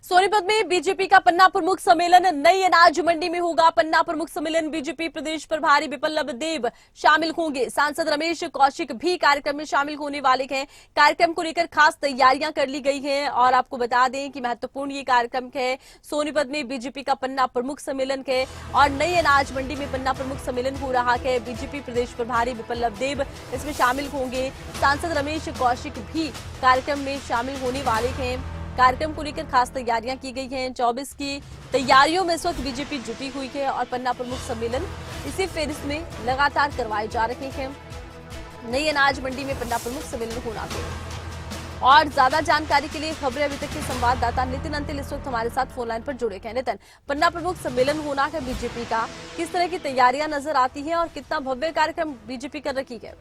सोनीपत में बीजेपी का पन्ना प्रमुख सम्मेलन नई अनाज मंडी में होगा। पन्ना प्रमुख सम्मेलन बीजेपी प्रदेश प्रभारी विप्लव देव शामिल होंगे। सांसद रमेश कौशिक भी कार्यक्रम में शामिल होने वाले हैं। कार्यक्रम को लेकर खास तैयारियां कर ली गई हैं और आपको बता दें कि महत्वपूर्ण ये कार्यक्रम है। सोनीपत में बीजेपी का पन्ना प्रमुख सम्मेलन है और नई अनाज मंडी में पन्ना प्रमुख सम्मेलन हो रहा है। बीजेपी प्रदेश प्रभारी विप्लव देव इसमें शामिल होंगे। सांसद रमेश कौशिक भी कार्यक्रम में शामिल होने वाले हैं। कार्यक्रम को लेकर खास तैयारियां की गई हैं। 24 की तैयारियों में इस वक्त बीजेपी जुटी हुई है और पन्ना प्रमुख सम्मेलन इसी फेज में लगातार करवाए जा रहे हैं। नई अनाज मंडी में पन्ना प्रमुख सम्मेलन होना है। और ज्यादा जानकारी के लिए खबरें अभी तक के संवाददाता नितिन अंतिल इस वक्त हमारे साथ फोन लाइन पर जुड़े हैं। नितिन, पन्ना प्रमुख सम्मेलन होना है बीजेपी का, किस तरह की तैयारियां नजर आती है और कितना भव्य कार्यक्रम बीजेपी कर रखी है?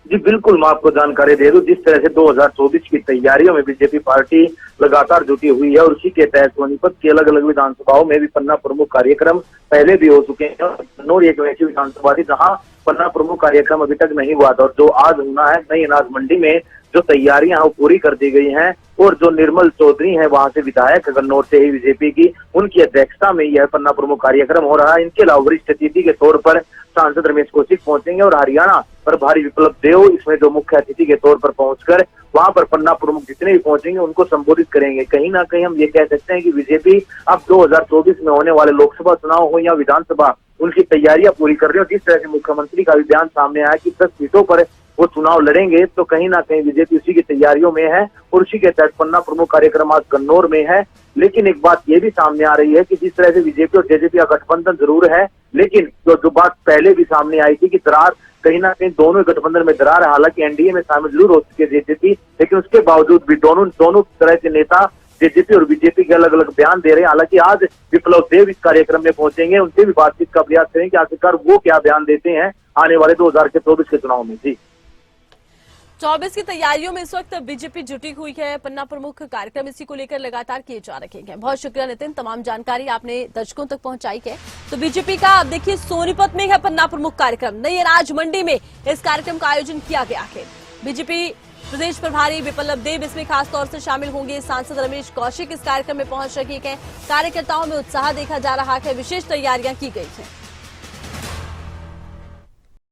जी बिल्कुल, मैं आपको जानकारी दे दूं। जिस तरह से 2024 की तैयारियों में बीजेपी पार्टी लगातार जुटी हुई है और उसी के तहत सोनीपत की अलग अलग विधानसभाओं में भी पन्ना प्रमुख कार्यक्रम पहले भी हो चुके हैं। कन्नौर एक ऐसी विधानसभा थी जहां पन्ना प्रमुख कार्यक्रम अभी तक नहीं हुआ था और जो आज होना है नई अनाज मंडी में, जो तैयारियां वो पूरी कर दी गई हैं और जो निर्मल चौधरी हैं वहां से विधायक कन्नौर से ही बीजेपी की, उनकी अध्यक्षता में यह पन्ना प्रमुख कार्यक्रम हो रहा है। इनके अलावा वरिष्ठ अतिथि के तौर पर सांसद रमेश कौशिक पहुंचेंगे और हरियाणा प्रभारी विप्लव देव इसमें जो मुख्य अतिथि के तौर पर पहुंचकर वहां पर पन्ना प्रमुख जितने भी पहुंचेंगे उनको संबोधित करेंगे। कहीं ना कहीं हम ये कह सकते हैं कि बीजेपी अब 2024 में होने वाले लोकसभा चुनाव हो या विधानसभा, उनकी तैयारियां पूरी कर रही है। और जिस तरह से मुख्यमंत्री का भी बयान सामने आया कि 10 सीटों पर वो चुनाव लड़ेंगे, तो कहीं ना कहीं बीजेपी उसी की तैयारियों में है और उसी के तहत पन्ना प्रमुख कार्यक्रम आज कन्नौर में है। लेकिन एक बात ये भी सामने आ रही है कि जिस तरह से बीजेपी और जेजेपी का गठबंधन जरूर है, लेकिन जो बात पहले भी सामने आई थी कि दरार कहीं ना कहीं दोनों गठबंधन में दरार है। हालांकि एनडीए में शामिल जरूर हो चुके जेजेपी, लेकिन उसके बावजूद भी दोनों तरह के नेता जेजेपी और बीजेपी के अलग अलग बयान दे रहे हैं। हालांकि आज विप्लव देव इस कार्यक्रम में पहुंचेंगे, उनसे भी बातचीत का प्रयास करें कि आखिरकार वो क्या बयान देते हैं आने वाले 2024 के चुनाव में। जी 24 की तैयारियों में इस वक्त बीजेपी जुटी हुई है। पन्ना प्रमुख कार्यक्रम इसी को लेकर लगातार किए जा रहे हैं। बहुत शुक्रिया नितिन, तमाम जानकारी आपने दर्शकों तक पहुंचाई है। तो बीजेपी का अब देखिए सोनीपत में है पन्ना प्रमुख कार्यक्रम, नई अनाज मंडी में इस कार्यक्रम का आयोजन किया गया है। बीजेपी प्रदेश प्रभारी विप्लव देव इसमें खास तौर से शामिल होंगे। सांसद रमेश कौशिक इस कार्यक्रम में पहुंच रहे हैं। कार्यकर्ताओं में उत्साह देखा जा रहा है, विशेष तैयारियां की गई है।